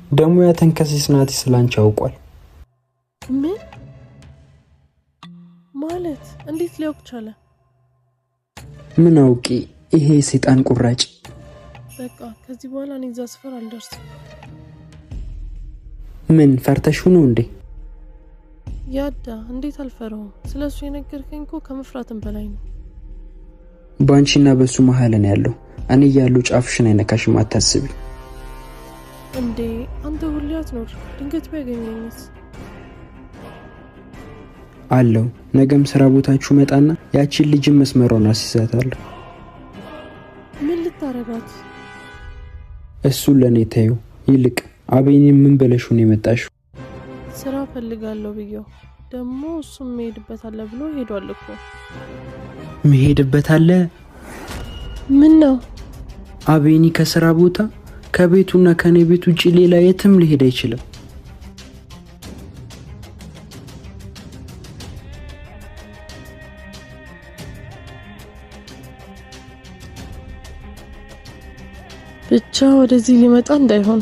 ደሞ ያ ተንከሲስ ናቲ ስላንቺ አውቋል። ምን ማለት እንዴት ሊያውቅ ቻለ? ምን አውቂ ይሄ ሰይጣን ቁራጭ። በቃ ከዚህ በኋላ እኔ እዛ ሰፈር አልደርስም። ምን ፈርተሽ ነው እንዴ? ያዳ እንዴት አልፈራውም? ስለሱ የነገርከኝ እኮ ከመፍራትም በላይ ነው። ባንቺና በሱ መሃል ነው ያለው። እኔ ያለው ጫፍሽን አይነካሽም አታስቢ። እንዴ አንተ ሁሌ አትኖር፣ ድንገት ቢያገኘኝስ? አለው ነገም ስራ ቦታችሁ መጣና ያቺን ልጅ መስመሯን አስይዛታለሁ። ምን ልታረጋት? እሱ ለኔ ታዩ። ይልቅ አቤኔ ምን ብለሽው ነው የመጣሽው? ስራ ፈልጋለሁ ብየው ደሞ እሱም መሄድበታል ብሎ ሄዷል እኮ። መሄድበታል? ምን ነው? አቤኔ ከስራ ቦታ ከቤቱና ከኔ ቤት ውጪ ሌላ የትም ሊሄድ አይችልም። ብቻ ወደዚህ ሊመጣ እንዳይሆን